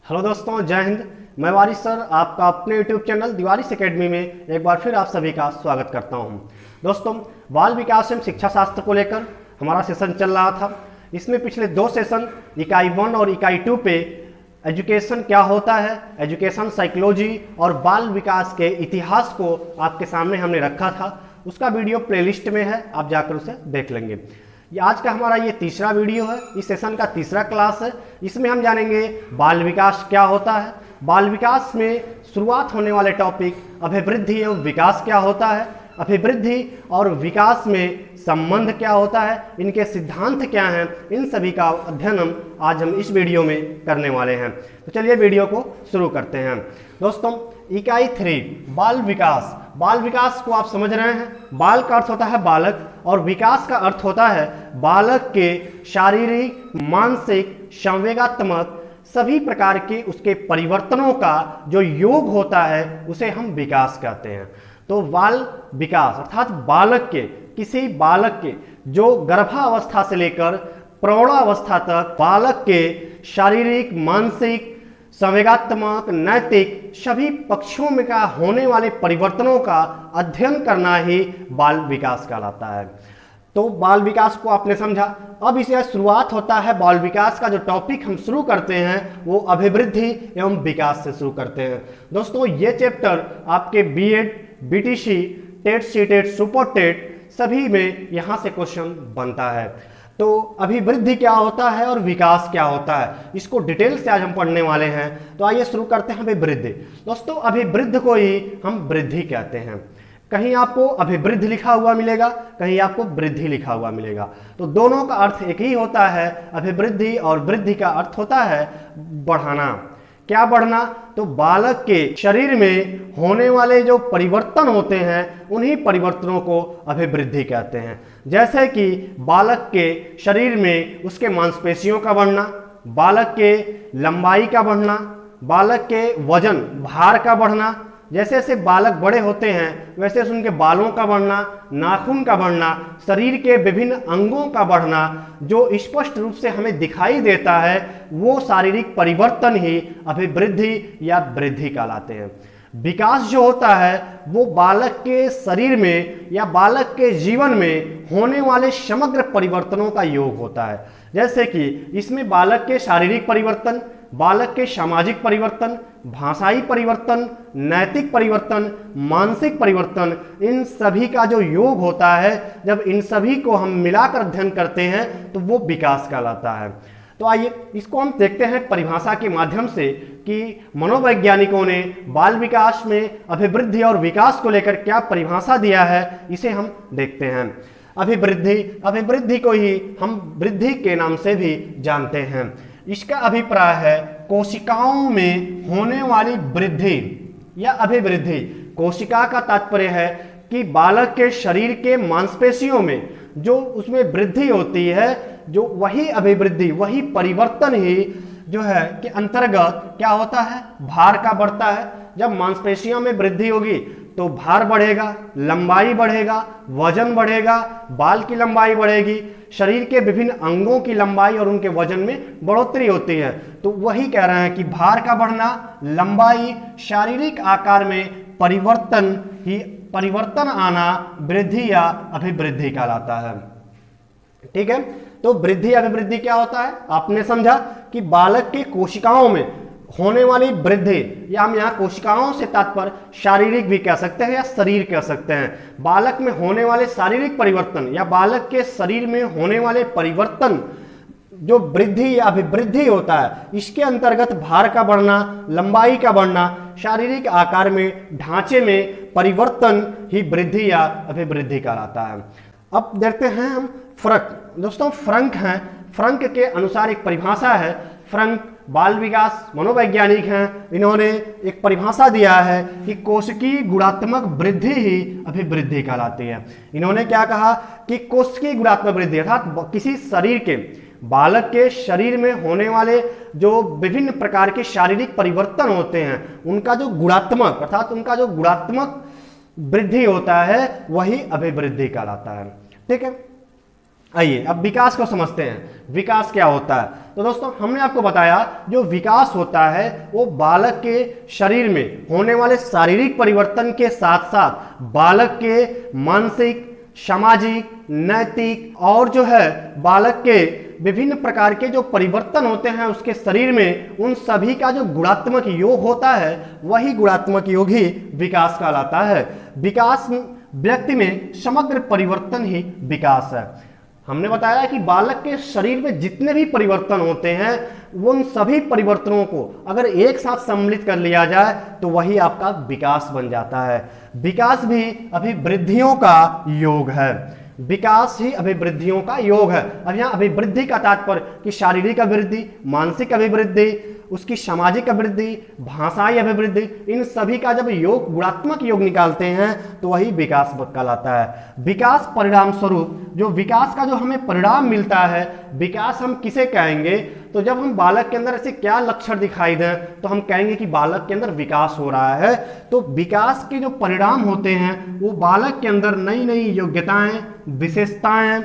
Hello दोस्तों, जय हिंद। मैं वारिस सर आपका अपने यूट्यूब चैनल दिवारिस एकेडमी में एक बार फिर आप सभी का स्वागत करता हूं। दोस्तों, बाल विकास एवं शिक्षा शास्त्र को लेकर हमारा सेशन चल रहा था। इसमें पिछले दो सेशन इकाई 1 और इकाई 2 पे एजुकेशन क्या होता है, एजुकेशन साइकोलॉजी और बाल विकास के इतिहास को आपके सामने हमने रखा था। उसका वीडियो प्लेलिस्ट में है, आप जाकर उसे देख लेंगे। आज का हमारा ये तीसरा वीडियो है, इस सेशन का तीसरा क्लास है। इसमें हम जानेंगे बाल विकास क्या होता है, बाल विकास में शुरुआत होने वाले टॉपिक अभिवृद्धि एवं विकास क्या होता है, अभिवृद्धि और विकास में संबंध क्या होता है, इनके सिद्धांत क्या हैं, इन सभी का अध्ययन आज हम इस वीडियो में करने वाले हैं। तो चलिए वीडियो को शुरू करते हैं। दोस्तों, इकाई 3 बाल विकास। बाल विकास को आप समझ रहे हैं। बाल का अर्थ होता है बालक और विकास का अर्थ होता है बालक के शारीरिक, मानसिक, संवेगात्मक सभी प्रकार के उसके परिवर्तनों का जो योग होता है उसे हम विकास कहते हैं। तो बाल विकास अर्थात बालक के, किसी बालक के जो गर्भावस्था से लेकर प्रौढ़ावस्था तक बालक के शारीरिक, मानसिक, संवेगात्मक, नैतिक सभी पक्षों में का होने वाले परिवर्तनों का अध्ययन करना ही बाल विकास कहलाता है। तो बाल विकास को आपने समझा। अब इसे शुरुआत होता है बाल विकास का जो टॉपिक हम शुरू करते हैं वो अभिवृद्धि एवं विकास से शुरू करते हैं। दोस्तों, ये चैप्टर आपके BEd, BTC, TET, CTET, super TET सभी में यहाँ से क्वेश्चन बनता है। तो अभिवृद्धि क्या होता है और विकास क्या होता है, इसको डिटेल से आज हम पढ़ने वाले हैं। तो आइए शुरू करते हैं अभिवृद्धि। दोस्तों, अभिवृद्धि को ही हम वृद्धि कहते हैं। कहीं आपको अभिवृद्धि लिखा हुआ मिलेगा, कहीं आपको वृद्धि लिखा हुआ मिलेगा। तो दोनों का अर्थ एक ही होता है। अभिवृद्धि और वृद्धि का अर्थ होता है बढ़ाना। क्या बढ़ना? तो बालक के शरीर में होने वाले जो परिवर्तन होते हैं उन्हीं परिवर्तनों को अभिवृद्धि कहते हैं। जैसे कि बालक के शरीर में उसके मांसपेशियों का बढ़ना, बालक के लंबाई का बढ़ना, बालक के वजन, भार का बढ़ना। जैसे जैसे बालक बड़े होते हैं वैसे उनके बालों का बढ़ना, नाखून का बढ़ना, शरीर के विभिन्न अंगों का बढ़ना जो स्पष्ट रूप से हमें दिखाई देता है वो शारीरिक परिवर्तन ही अभिवृद्धि या वृद्धि कहलाते हैं। विकास जो होता है वो बालक के शरीर में या बालक के जीवन में होने वाले समग्र परिवर्तनों का योग होता है। जैसे कि इसमें बालक के शारीरिक परिवर्तन, बालक के सामाजिक परिवर्तन, भाषाई परिवर्तन, नैतिक परिवर्तन, मानसिक परिवर्तन, इन सभी का जो योग होता है, जब इन सभी को हम मिलाकर अध्ययन करते हैं तो वो विकास कहलाता है। तो आइए इसको हम देखते हैं परिभाषा के माध्यम से कि मनोवैज्ञानिकों ने बाल विकास में अभिवृद्धि और विकास को लेकर क्या परिभाषा दिया है, इसे हम देखते हैं। अभिवृद्धि को ही हम वृद्धि के नाम से भी जानते हैं। इसका अभिप्राय है कोशिकाओं में होने वाली वृद्धि या अभिवृद्धि। कोशिका का तात्पर्य है कि बालक के शरीर के मांसपेशियों में जो उसमें वृद्धि होती है, जो वही अभिवृद्धि, वही परिवर्तन ही जो है के अंतर्गत क्या होता है, भार का बढ़ता है। जब मांसपेशियों में वृद्धि होगी तो भार बढ़ेगा, लंबाई बढ़ेगा, वजन बढ़ेगा, बाल की लंबाई बढ़ेगी, शरीर के विभिन्न अंगों की लंबाई और उनके वजन में बढ़ोतरी होती है। तो वही कह रहे हैं कि भार का बढ़ना, लंबाई, शारीरिक आकार में परिवर्तन आना वृद्धि या अभिवृद्धि कहलाता है। ठीक है। तो वृद्धि अभिवृद्धि क्या होता है आपने समझा कि बालक के कोशिकाओं में होने वाली वृद्धि, या हम यहाँ कोशिकाओं से तात्पर्य शारीरिक भी कह सकते हैं या शरीर कह सकते हैं। बालक में होने वाले शारीरिक परिवर्तन या बालक के शरीर में होने वाले परिवर्तन जो वृद्धि या अभिवृद्धि होता है, इसके अंतर्गत भार का बढ़ना, लंबाई का बढ़ना, शारीरिक आकार में, ढांचे में परिवर्तन ही वृद्धि या अभिवृद्धि कहलाता है। अब देखते हैं हम फ्रंक। दोस्तों, फ्रंक है, फ्रंक के अनुसार एक परिभाषा है। फ्रंक बाल विकास मनोवैज्ञानिक हैं, इन्होंने एक परिभाषा दिया है कि कोशिकीय गुणात्मक वृद्धि ही अभिवृद्धि कहलाती है। इन्होंने क्या कहा कि कोशिकीय गुणात्मक वृद्धि अर्थात किसी शरीर के, बालक के शरीर में होने वाले जो विभिन्न प्रकार के शारीरिक परिवर्तन होते हैं उनका जो गुणात्मक अर्थात उनका जो गुणात्मक वृद्धि होता है वही अभिवृद्धि कहलाता है। ठीक है। आइए अब विकास को समझते हैं। विकास क्या होता है? तो दोस्तों हमने आपको बताया जो विकास होता है वो बालक के शरीर में होने वाले शारीरिक परिवर्तन के साथ साथ बालक के मानसिक, सामाजिक, नैतिक और जो है बालक के विभिन्न प्रकार के जो परिवर्तन होते हैं उसके शरीर में, उन सभी का जो गुणात्मक योग होता है वही गुणात्मक योग ही विकास कहलाता है। विकास व्यक्ति में समग्र परिवर्तन ही विकास है। हमने बताया कि बालक के शरीर में जितने भी परिवर्तन होते हैं उन सभी परिवर्तनों को अगर एक साथ सम्मिलित कर लिया जाए तो वही आपका विकास बन जाता है। विकास भी अभिवृद्धियों का योग है। विकास ही अभिवृद्धियों का योग है। अब यहाँ अभिवृद्धि का तात्पर्य कि शारीरिक अभिवृद्धि, मानसिक अभिवृद्धि, उसकी सामाजिक अभिवृद्धि, भाषाई अभिवृद्धि, इन सभी का जब योग गुणात्मक योग निकालते हैं तो वही विकास कहलाता है। विकास परिणाम स्वरूप जो विकास का जो हमें परिणाम मिलता है, विकास हम किसे कहेंगे? तो जब हम बालक के अंदर ऐसे क्या लक्षण दिखाई दें तो हम कहेंगे कि बालक के अंदर विकास हो रहा है। तो विकास के जो परिणाम होते हैं वो बालक के अंदर नई नई योग्यताएं, विशेषताएं,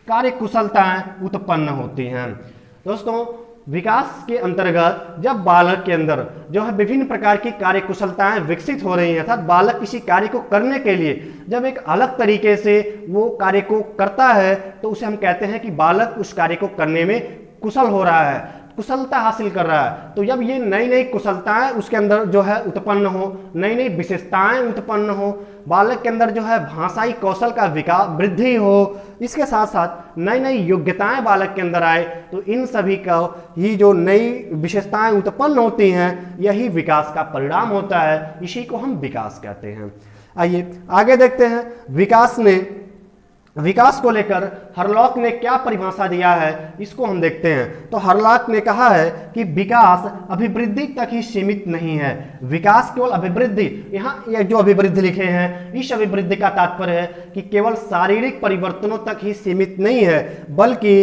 कार्यकुशलताएं उत्पन्न होती हैं। दोस्तों विकास के अंतर्गत जब बालक के अंदर जो है विभिन्न प्रकार की कार्यकुशलताएं विकसित हो रही हैं, अर्थात बालक किसी कार्य को करने के लिए जब एक अलग तरीके से वो कार्य को करता है तो उसे हम कहते हैं कि बालक उस कार्य को करने में कुशल हो रहा है, कुशलता हासिल कर रहा है। तो जब ये नई नई कुशलताएं उसके अंदर जो है उत्पन्न हो, नई नई विशेषताएं उत्पन्न हो, बालक के अंदर जो है भाषाई कौशल का विकास वृद्धि हो, इसके साथ साथ नई नई योग्यताएं बालक के अंदर आए, तो इन सभी का ही जो नई विशेषताएं उत्पन्न होती हैं यही विकास का परिणाम होता है। इसी को हम विकास कहते हैं। आइए आगे देखते हैं। विकास को लेकर हरलॉक ने क्या परिभाषा दिया है इसको हम देखते हैं। तो हरलॉक ने कहा है कि विकास अभिवृद्धि तक ही सीमित नहीं है। विकास केवल अभिवृद्धि, यहाँ ये जो अभिवृद्धि लिखे हैं इस अभिवृद्धि का तात्पर्य है कि केवल शारीरिक परिवर्तनों तक ही सीमित नहीं है, बल्कि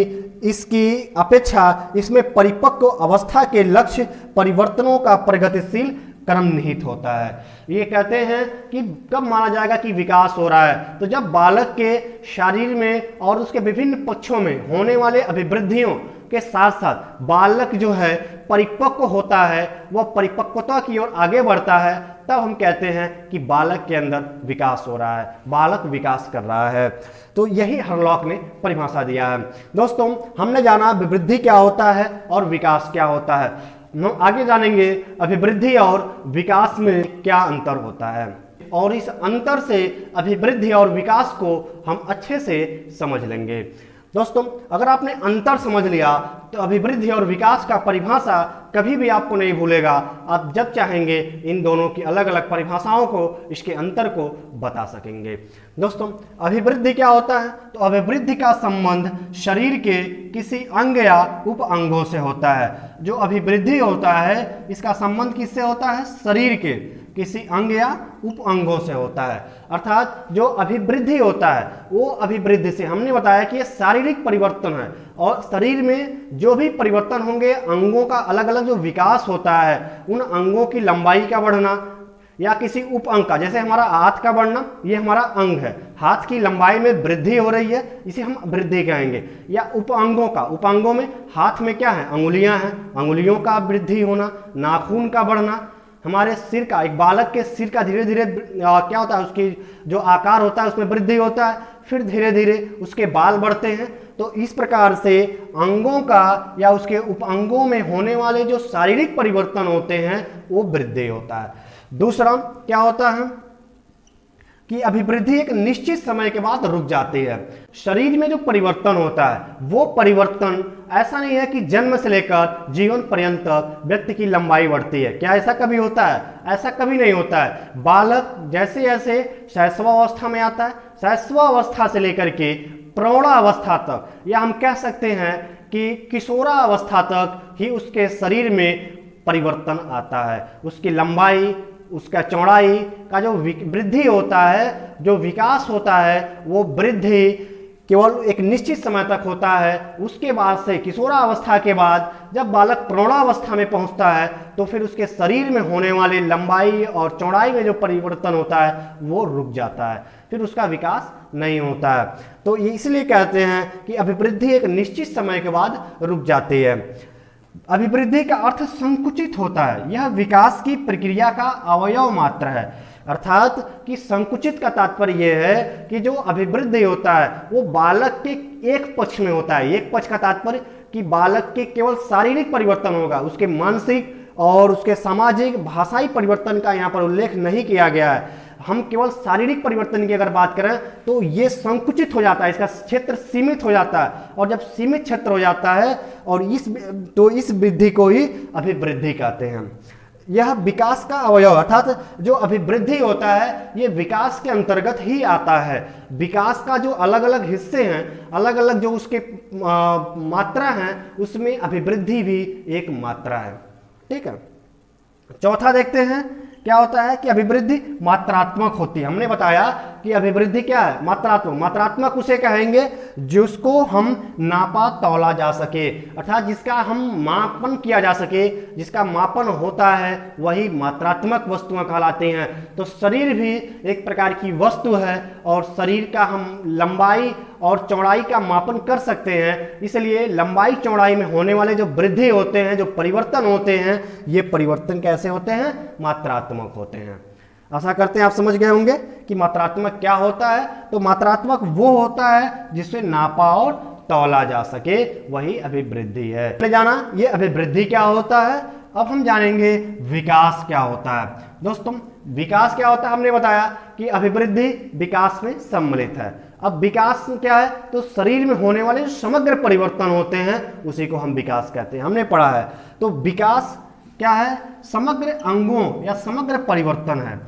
इसकी अपेक्षा इसमें परिपक्व अवस्था के लक्ष्य परिवर्तनों का प्रगतिशील क्रम निहित होता है। ये कहते हैं कि कब माना जाएगा कि विकास हो रहा है? तो जब बालक के शरीर में और उसके विभिन्न पक्षों में होने वाले अभिवृद्धियों के साथ साथ बालक जो है परिपक्व होता है, वह परिपक्वता की ओर आगे बढ़ता है, तब हम कहते हैं कि बालक के अंदर विकास हो रहा है, बालक विकास कर रहा है। तो यही हरलॉक ने परिभाषा दिया है। दोस्तों हमने जाना अभिवृद्धि क्या होता है और विकास क्या होता है। हम आगे जानेंगे अभिवृद्धि और विकास में क्या अंतर होता है, और इस अंतर से अभिवृद्धि और विकास को हम अच्छे से समझ लेंगे। दोस्तों अगर आपने अंतर समझ लिया तो अभिवृद्धि और विकास का परिभाषा कभी भी आपको नहीं भूलेगा। आप जब चाहेंगे इन दोनों की अलग अलग परिभाषाओं को, इसके अंतर को बता सकेंगे। दोस्तों अभिवृद्धि क्या होता है? तो अभिवृद्धि का संबंध शरीर के किसी अंग या उप अंगों से होता है। जो अभिवृद्धि होता है इसका संबंध किससे होता है? शरीर के किसी अंग या उप अंगों से होता है। अर्थात जो अभिवृद्धि होता है वो अभिवृद्धि से हमने बताया कि ये शारीरिक परिवर्तन है, और शरीर में जो भी परिवर्तन होंगे, अंगों का अलग अलग जो विकास होता है, उन अंगों की लंबाई का बढ़ना या किसी उप अंग का, जैसे हमारा हाथ का बढ़ना, ये हमारा अंग है, हाथ की लंबाई में वृद्धि हो रही है, इसे हम वृद्धि कहेंगे। या उप अंगों का, उप अंगों में हाथ में क्या है? अंगुलियां हैं, अंगुलियों का वृद्धि होना, नाखून का बढ़ना, हमारे सिर का, एक बालक के सिर का धीरे धीरे क्या होता है, उसकी जो आकार होता है उसमें वृद्धि होता है, फिर धीरे धीरे उसके बाल बढ़ते हैं। तो इस प्रकार से अंगों का या उसके उप अंगों में होने वाले जो शारीरिक परिवर्तन होते हैं वो वृद्धि होता है। दूसरा क्या होता है कि अभिवृद्धि एक निश्चित समय के बाद रुक जाती है। शरीर में जो परिवर्तन होता है वो परिवर्तन ऐसा नहीं है कि जन्म से लेकर जीवन पर्यंत व्यक्ति की लंबाई बढ़ती है। क्या ऐसा कभी होता है? ऐसा कभी नहीं होता है। बालक जैसे जैसे शैशवावस्था में आता है, शैशवावस्था से लेकर के प्रौढ़ावस्था तक, या हम कह सकते हैं कि किशोरावस्था तक ही उसके शरीर में परिवर्तन आता है। उसकी लंबाई, उसका चौड़ाई का जो वृद्धि होता है, जो विकास होता है, वो वृद्धि केवल एक निश्चित समय तक होता है। उसके बाद से किशोरावस्था के बाद जब बालक प्रौढ़ावस्था में पहुंचता है तो फिर उसके शरीर में होने वाले लंबाई और चौड़ाई में जो परिवर्तन होता है वो रुक जाता है, फिर उसका विकास नहीं होता है। तो इसलिए कहते हैं कि अभिवृद्धि एक निश्चित समय के बाद रुक जाती है। अभिवृद्धि का अर्थ संकुचित होता है, यह विकास की प्रक्रिया का अवयव मात्र है। अर्थात कि संकुचित का तात्पर्य यह है कि जो अभिवृद्धि होता है वो बालक के एक पक्ष में होता है। एक पक्ष का तात्पर्य कि बालक के केवल शारीरिक परिवर्तन होगा, उसके मानसिक और उसके सामाजिक भाषाई परिवर्तन का यहाँ पर उल्लेख नहीं किया गया है। हम केवल शारीरिक परिवर्तन की अगर बात करें तो ये संकुचित हो जाता है, इसका क्षेत्र सीमित हो जाता है, और जब सीमित क्षेत्र हो जाता है और इस वृद्धि को ही अभिवृद्धि कहते हैं। यह विकास का अवयव अर्थात जो अभिवृद्धि होता है ये विकास के अंतर्गत ही आता है। विकास का जो अलग अलग हिस्से हैं, अलग अलग जो उसके मात्रा हैं, उसमें अभिवृद्धि भी एक मात्रा है। ठीक है, चौथा देखते हैं क्या होता है कि अभिवृद्धि मात्रात्मक होती है। हमने बताया कि अभिवृद्धि क्या है, मात्रात्मक। मात्रात्मक उसे कहेंगे जिसको हम नापा तौला जा सके, अर्थात जिसका हम मापन किया जा सके, जिसका मापन होता है वही मात्रात्मक वस्तुएं कहलाती हैं। तो शरीर भी एक प्रकार की वस्तु है और शरीर का हम लंबाई और चौड़ाई का मापन कर सकते हैं। इसलिए लंबाई चौड़ाई में होने वाले जो वृद्धि होते हैं, जो परिवर्तन होते हैं, ये परिवर्तन कैसे होते हैं, मात्रात्मक होते हैं। आशा करते हैं आप समझ गए होंगे कि मात्रात्मक क्या होता है। तो मात्रात्मक वो होता है जिससे नापा और तौला जा सके, वही अभिवृद्धि है। आपने जाना ये अभिवृद्धि क्या होता है। अब हम जानेंगे विकास क्या होता है। दोस्तों विकास क्या होता है, हमने बताया कि अभिवृद्धि विकास में सम्मिलित है। अब विकास क्या है, तो शरीर में होने वाले जो समग्र परिवर्तन होते हैं उसी को हम विकास कहते हैं, हमने पढ़ा है। तो विकास क्या है, समग्र अंगों या समग्र परिवर्तन है।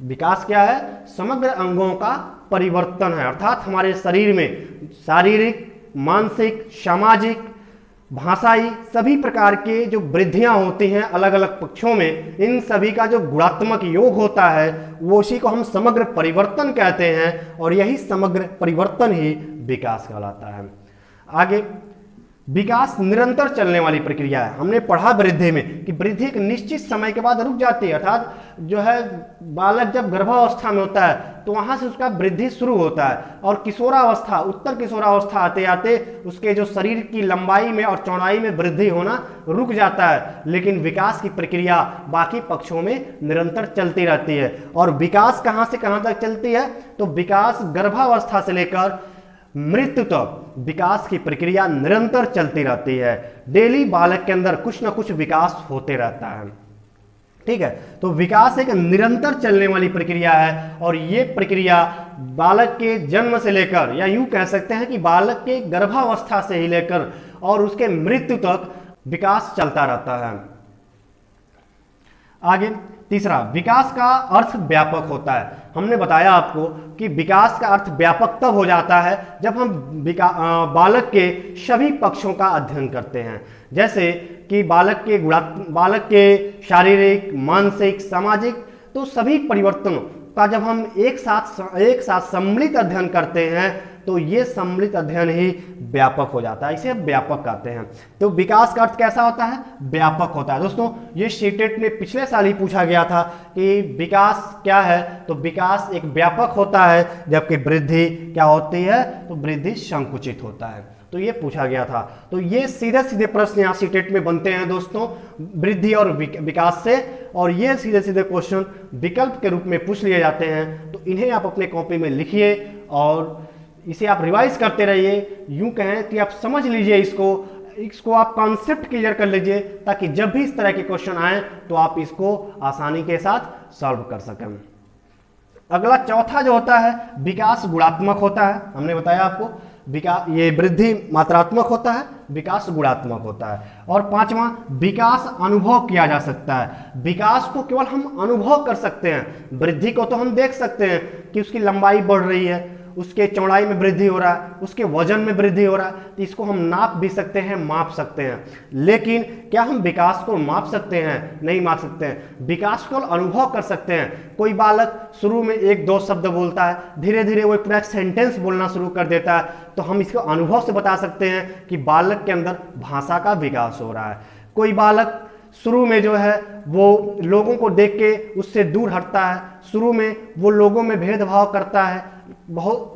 विकास क्या है, समग्र अंगों का परिवर्तन है, अर्थात हमारे शरीर में शारीरिक, मानसिक, सामाजिक, भाषाई सभी प्रकार के जो वृद्धियां होती हैं अलग अलग पक्षों में, इन सभी का जो गुणात्मक योग होता है वो उसी को हम समग्र परिवर्तन कहते हैं, और यही समग्र परिवर्तन ही विकास कहलाता है। आगे, विकास निरंतर चलने वाली प्रक्रिया है। हमने पढ़ा वृद्धि में कि वृद्धि एक निश्चित समय के बाद रुक जाती है, अर्थात जो है बालक जब गर्भावस्था में होता है तो वहां से उसका वृद्धि शुरू होता है, और किशोरावस्था, उत्तर किशोरावस्था आते आते उसके जो शरीर की लंबाई में और चौड़ाई में वृद्धि होना रुक जाता है। लेकिन विकास की प्रक्रिया बाकी पक्षों में निरंतर चलती रहती है। और विकास कहां से कहां तक चलती है, तो विकास गर्भावस्था से लेकर मृत्यु तक विकास की प्रक्रिया निरंतर चलती रहती है। डेली बालक के अंदर कुछ ना कुछ विकास होते रहता है। ठीक है, तो विकास एक निरंतर चलने वाली प्रक्रिया है, और ये प्रक्रिया बालक के जन्म से लेकर, या यूं कह सकते हैं कि बालक के गर्भावस्था से ही लेकर और उसके मृत्यु तक विकास चलता रहता है। आगे तीसरा, विकास का अर्थ व्यापक होता है। हमने बताया आपको कि विकास का अर्थ व्यापक तब हो जाता है जब हम बालक के सभी पक्षों का अध्ययन करते हैं, जैसे कि बालक के शारीरिक, मानसिक, सामाजिक, तो सभी परिवर्तनों का जब हम एक साथ सम्मिलित अध्ययन करते हैं तो ये सम्मिलित अध्ययन ही व्यापक हो जाता है, इसे व्यापक कहते हैं। तो विकास का अर्थ कैसा होता है, व्यापक होता है। दोस्तों ये सीटेट में पिछले साल ही पूछा गया था कि विकास क्या है, तो विकास एक व्यापक होता है, जबकि वृद्धि क्या होती है, तो वृद्धि संकुचित होता है। तो ये पूछा गया था। तो ये सीधे सीधे प्रश्न यहाँ सीटेट में बनते हैं दोस्तों, वृद्धि और विकास से, और ये सीधे सीधे क्वेश्चन विकल्प के रूप में पूछ लिए जाते हैं। तो इन्हें आप अपने कॉपी में लिखिए और इसे आप रिवाइज करते रहिए। यूं कहें कि आप समझ लीजिए इसको आप कॉन्सेप्ट क्लियर कर लीजिए, ताकि जब भी इस तरह के क्वेश्चन आए तो आप इसको आसानी के साथ सॉल्व कर सकें। अगला चौथा जो होता है, विकास गुणात्मक होता है। हमने बताया आपको ये वृद्धि मात्रात्मक होता है, विकास गुणात्मक होता है। और पांचवा, विकास अनुभव किया जा सकता है। विकास को केवल हम अनुभव कर सकते हैं, वृद्धि को तो हम देख सकते हैं कि उसकी लंबाई बढ़ रही है, उसके चौड़ाई में वृद्धि हो रहा है, उसके वजन में वृद्धि हो रहा है, तो इसको हम नाप भी सकते हैं, माप सकते हैं। लेकिन क्या हम विकास को माप सकते हैं? नहीं माप सकते हैं। विकास को अनुभव कर सकते हैं। कोई बालक शुरू में 1-2 शब्द बोलता है, धीरे धीरे वो पूरा सेंटेंस बोलना शुरू कर देता है, तो हम इसको अनुभव से बता सकते हैं कि बालक के अंदर भाषा का विकास हो रहा है। कोई बालक शुरू में जो है वो लोगों को देख के उससे दूर हटता है, शुरू में वो लोगों में भेदभाव करता है, बहुत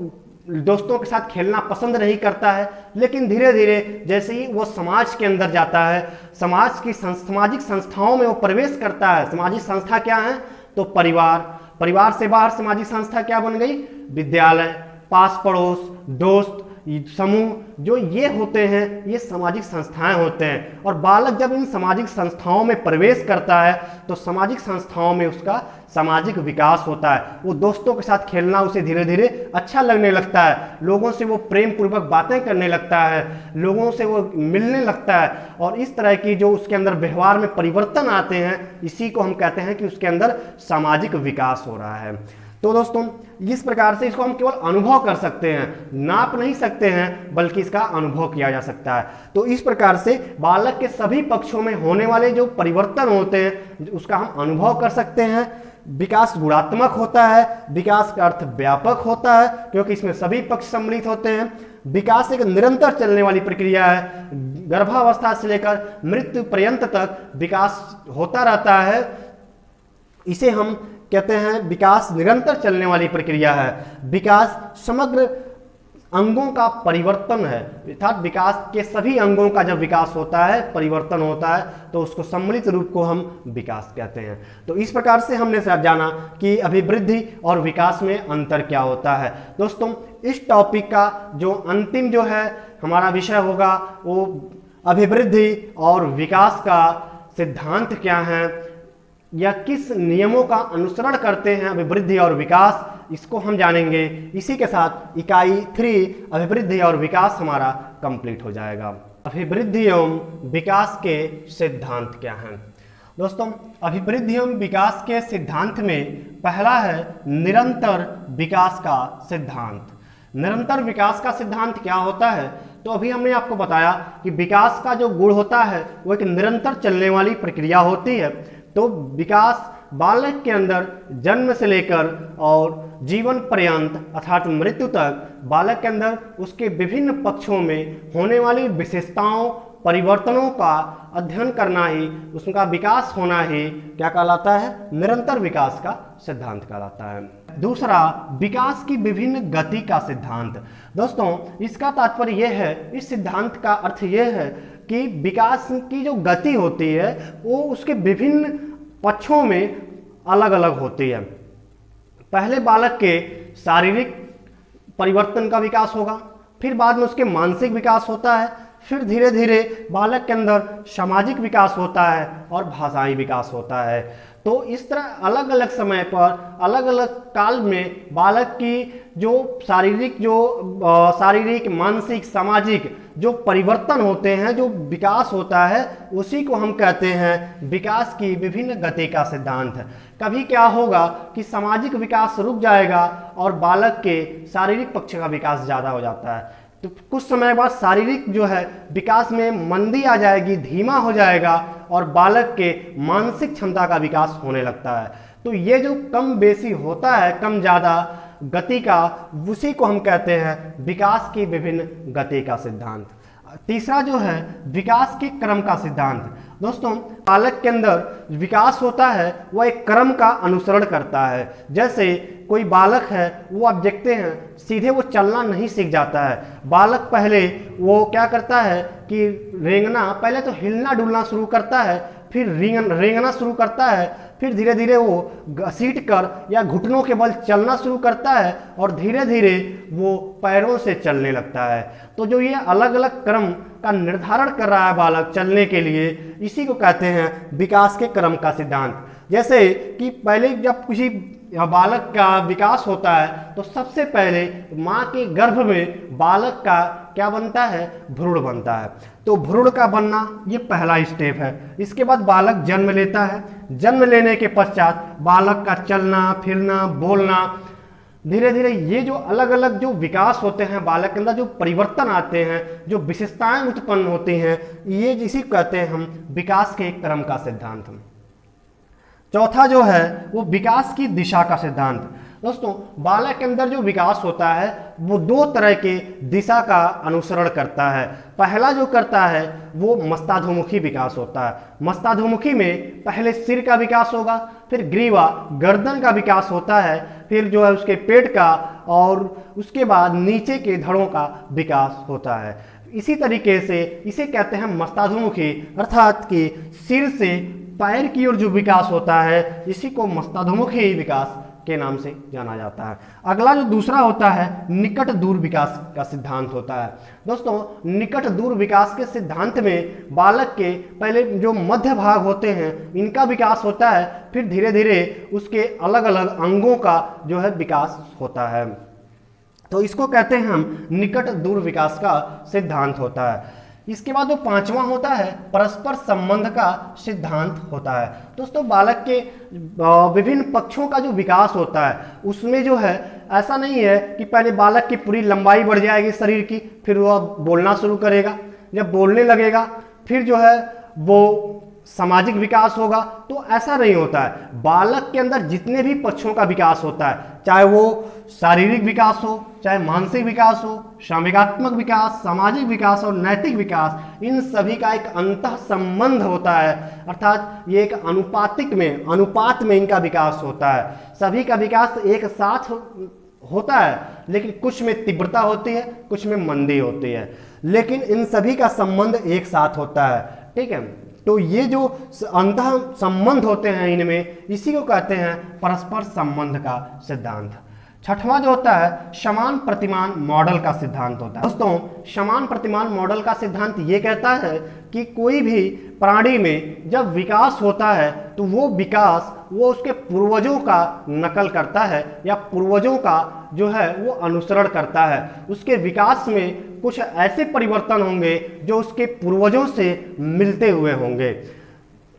दोस्तों के साथ खेलना पसंद नहीं करता है, लेकिन धीरे धीरे जैसे ही वो समाज के अंदर जाता है, सामाजिक संस्थाओं में वो प्रवेश करता है। सामाजिक संस्था क्या है? तो परिवार से बाहर सामाजिक संस्था क्या बन गई? विद्यालय, पास पड़ोस, दोस्त समूह, जो ये होते हैं ये सामाजिक संस्थाएं होते हैं। और बालक जब इन सामाजिक संस्थाओं में प्रवेश करता है तो सामाजिक संस्थाओं में उसका सामाजिक विकास होता है। वो दोस्तों के साथ खेलना उसे धीरे धीरे अच्छा लगने लगता है, लोगों से वो प्रेम पूर्वक बातें करने लगता है, लोगों से वो मिलने लगता है, और इस तरह की जो उसके अंदर व्यवहार में परिवर्तन आते हैं, इसी को हम कहते हैं कि उसके अंदर सामाजिक विकास हो रहा है। तो दोस्तों इस प्रकार से इसको हम केवल अनुभव कर सकते हैं, नाप नहीं सकते हैं, बल्कि इसका अनुभव किया जा सकता है। तो इस प्रकार से बालक के सभी पक्षों में होने वाले जो परिवर्तन होते हैं उसका हम अनुभव कर सकते हैं। विकास गुणात्मक होता है, विकास का अर्थ व्यापक होता है, क्योंकि इसमें सभी पक्ष सम्मिलित होते हैं। विकास एक निरंतर चलने वाली प्रक्रिया है, गर्भावस्था से लेकर मृत्यु पर्यंत तक विकास होता रहता है। इसे हम कहते हैं विकास निरंतर चलने वाली प्रक्रिया है। विकास समग्र अंगों का परिवर्तन है, अर्थात विकास के सभी अंगों का जब विकास होता है, परिवर्तन होता है, तो उसको सम्मिलित रूप को हम विकास कहते हैं। तो इस प्रकार से हमने जाना कि अभिवृद्धि और विकास में अंतर क्या होता है। दोस्तों इस टॉपिक का जो अंतिम जो है हमारा विषय होगा वो अभिवृद्धि और विकास का सिद्धांत क्या है, या किस नियमों का अनुसरण करते हैं अभिवृद्धि और विकास, इसको हम जानेंगे। इसी के साथ इकाई 3 अभिवृद्धि और विकास हमारा कंप्लीट हो जाएगा। अभिवृद्धि एवं विकास के सिद्धांत क्या हैं? दोस्तों अभिवृद्धि एवं विकास के सिद्धांत में पहला है निरंतर विकास का सिद्धांत। निरंतर विकास का सिद्धांत क्या होता है? तो अभी हमने आपको बताया कि विकास का जो गुण होता है वो एक निरंतर चलने वाली प्रक्रिया होती है। तो विकास बालक के अंदर जन्म से लेकर और जीवन पर्यंत अर्थात मृत्यु तक बालक के अंदर उसके विभिन्न पक्षों में होने वाली विशेषताओं परिवर्तनों का अध्ययन करना ही, उसका विकास होना ही क्या कहलाता है? निरंतर विकास का सिद्धांत कहलाता है। दूसरा विकास की विभिन्न गति का सिद्धांत। दोस्तों इसका तात्पर्य यह है, इस सिद्धांत का अर्थ यह है कि विकास की जो गति होती है वो उसके विभिन्न पक्षों में अलग अलग होती है। पहले बालक के शारीरिक परिवर्तन का विकास होगा, फिर बाद में उसके मानसिक विकास होता है, फिर धीरे धीरे बालक के अंदर सामाजिक विकास होता है और भाषाई विकास होता है। तो इस तरह अलग अलग समय पर अलग अलग काल में बालक की जो शारीरिक मानसिक सामाजिक जो परिवर्तन होते हैं, जो विकास होता है, उसी को हम कहते हैं विकास की विभिन्न गति का सिद्धांत। कभी क्या होगा कि सामाजिक विकास रुक जाएगा और बालक के शारीरिक पक्ष का विकास ज़्यादा हो जाता है, तो कुछ समय बाद शारीरिक जो है विकास में मंदी आ जाएगी, धीमा हो जाएगा और बालक के मानसिक क्षमता का विकास होने लगता है। तो ये जो कम बेसी होता है, कम ज़्यादा गति का, उसी को हम कहते हैं विकास की विभिन्न गति का सिद्धांत। तीसरा जो है विकास के क्रम का सिद्धांत। दोस्तों बालक के अंदर विकास होता है वह एक क्रम का अनुसरण करता है। जैसे कोई बालक है, वो आप देखते हैं सीधे वो चलना नहीं सीख जाता है। बालक पहले वो क्या करता है कि रेंगना, पहले तो हिलना डुलना शुरू करता है, फिर रेंगना शुरू करता है, फिर धीरे धीरे वो घसीट कर या घुटनों के बल चलना शुरू करता है और धीरे धीरे वो पैरों से चलने लगता है। तो जो ये अलग अलग क्रम का निर्धारण कर रहा है बालक चलने के लिए, इसी को कहते हैं विकास के क्रम का सिद्धांत। जैसे कि पहले जब किसी बालक का विकास होता है तो सबसे पहले माँ के गर्भ में बालक का क्या बनता है? भ्रूण बनता है। तो भ्रूण का बनना ये पहला स्टेप है। इसके बाद बालक जन्म लेता है। जन्म लेने के पश्चात बालक का चलना फिरना बोलना धीरे धीरे ये जो अलग अलग जो विकास होते हैं बालक के अंदर, जो परिवर्तन आते हैं, जो विशेषताएं उत्पन्न होती हैं, ये जिसे कहते हैं हम विकास के एक क्रम का सिद्धांत। चौथा जो है वो विकास की दिशा का सिद्धांत। दोस्तों बालक के अंदर जो विकास होता है वो दो तरह के दिशा का अनुसरण करता है। पहला जो करता है वो मस्ताधोमुखी विकास होता है। मस्ताधोमुखी में पहले सिर का विकास होगा, फिर ग्रीवा गर्दन का विकास होता है, फिर जो है उसके पेट का, और उसके बाद नीचे के धड़ों का विकास होता है। इसी तरीके से इसे कहते हैं मस्ताधोमुखी, अर्थात कि सिर से पैर की ओर जो विकास होता है इसी को मस्ताधोमुखी विकास के नाम से जाना जाता है। अगला जो दूसरा होता है निकट दूर विकास का सिद्धांत होता है। दोस्तों निकट दूर विकास के सिद्धांत में बालक के पहले जो मध्य भाग होते हैं इनका विकास होता है, फिर धीरे धीरे उसके अलग अलग अंगों का जो है विकास होता है। तो इसको कहते हैं हम निकट दूर विकास का सिद्धांत होता है। इसके बाद जो पांचवा होता है परस्पर संबंध का सिद्धांत होता है। दोस्तों बालक के विभिन्न पक्षों का जो विकास होता है उसमें जो है ऐसा नहीं है कि पहले बालक की पूरी लंबाई बढ़ जाएगी शरीर की, फिर वह बोलना शुरू करेगा, जब बोलने लगेगा फिर जो है वो सामाजिक विकास होगा, तो ऐसा नहीं होता है। बालक के अंदर जितने भी पक्षों का विकास होता है, चाहे वो शारीरिक विकास हो, चाहे मानसिक विकास हो, संवेगात्मक विकास, सामाजिक विकास और नैतिक विकास, इन सभी का एक अंतः संबंध होता है, अर्थात ये एक अनुपात में इनका विकास होता है। सभी का विकास एक साथ होता है, लेकिन कुछ में तीव्रता होती है, कुछ में मंदी होती है, लेकिन इन सभी का संबंध एक साथ होता है। ठीक है, तो ये जो अंतः संबंध होते हैं इनमें, इसी को कहते हैं परस्पर संबंध का सिद्धांत। छठवां जो होता है समान प्रतिमान मॉडल का सिद्धांत होता है। दोस्तों समान प्रतिमान मॉडल का सिद्धांत ये कहता है कि कोई भी प्राणी में जब विकास होता है तो वो विकास वो उसके पूर्वजों का नकल करता है या पूर्वजों का जो है वो अनुसरण करता है। उसके विकास में कुछ ऐसे परिवर्तन होंगे जो उसके पूर्वजों से मिलते हुए होंगे,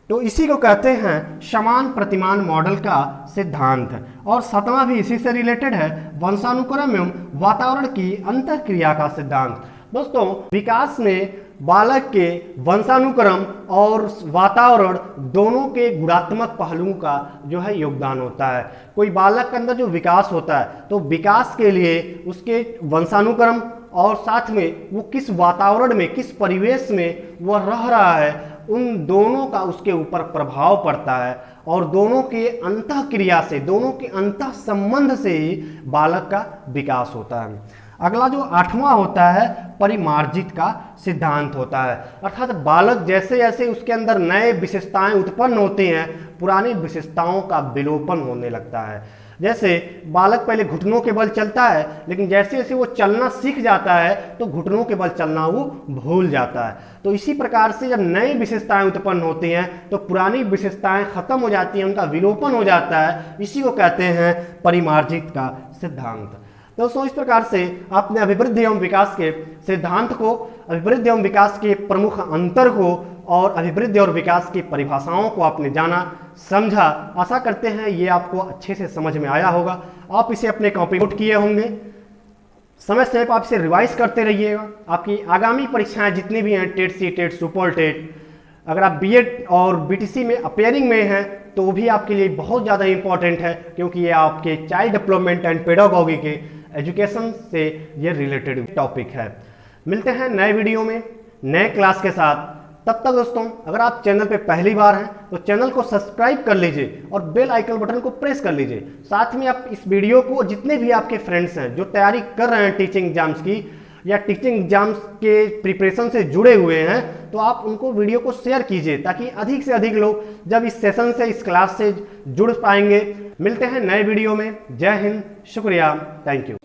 तो इसी को कहते हैं समान प्रतिमान मॉडल का सिद्धांत। और सातवां भी इसी से रिलेटेड है वंशानुक्रम एवं वातावरण की अंतःक्रिया का सिद्धांत। दोस्तों विकास में बालक के वंशानुक्रम और वातावरण दोनों के गुणात्मक पहलुओं का जो है योगदान होता है। कोई बालक के अंदर जो विकास होता है तो विकास के लिए उसके वंशानुक्रम और साथ में वो किस वातावरण में, किस परिवेश में वह रह रहा है, उन दोनों का उसके ऊपर प्रभाव पड़ता है, और दोनों के अंतःक्रिया से, दोनों के अंतः संबंध से ही बालक का विकास होता है। अगला जो आठवां होता है परिमार्जित का सिद्धांत होता है, अर्थात बालक जैसे जैसे उसके अंदर नए विशेषताएं उत्पन्न होती हैं पुरानी विशेषताओं का विलोपन होने लगता है। जैसे बालक पहले घुटनों के बल चलता है, लेकिन जैसे जैसे वो चलना सीख जाता है तो घुटनों के बल चलना वो भूल जाता है। तो इसी प्रकार से जब नई विशेषताएं उत्पन्न होती हैं तो पुरानी विशेषताएं खत्म हो जाती हैं, उनका विलोपन हो जाता है। इसी को कहते हैं परिमार्जित का सिद्धांत। दोस्तों इस प्रकार से आपने अभिवृद्धि एवं विकास के सिद्धांत को, अभिवृद्धि एवं विकास के प्रमुख अंतर को और अभिवृद्धि और विकास की परिभाषाओं को आपने जाना, समझा। आशा करते हैं ये आपको अच्छे से समझ में आया होगा। आप इसे अपने कॉपी नोट किए होंगे, समय समय पर आप इसे रिवाइज करते रहिएगा। आपकी आगामी परीक्षाएं जितनी भी हैं, TET C, TET, super TET, अगर आप बीएड और बीटीसी में अपेयरिंग में हैं तो भी आपके लिए बहुत ज़्यादा इंपॉर्टेंट है, क्योंकि ये आपके चाइल्ड डेवलपमेंट एंड पेडागॉगी के एजुकेशन से ये रिलेटेड टॉपिक है। मिलते हैं नए वीडियो में नए क्लास के साथ। तब तक दोस्तों अगर आप चैनल पे पहली बार हैं तो चैनल को सब्सक्राइब कर लीजिए और बेल आइकन बटन को प्रेस कर लीजिए। साथ में आप इस वीडियो को जितने भी आपके फ्रेंड्स हैं जो तैयारी कर रहे हैं टीचिंग एग्जाम्स की या टीचिंग एग्जाम्स के प्रिपरेशन से जुड़े हुए हैं, तो आप उनको वीडियो को शेयर कीजिए ताकि अधिक से अधिक लोग जब इस सेशन से, इस क्लास से जुड़ पाएंगे। मिलते हैं नए वीडियो में। जय हिंद, शुक्रिया, थैंक यू।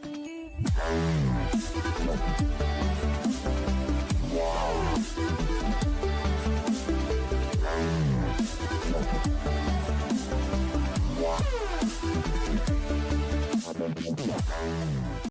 Yeah.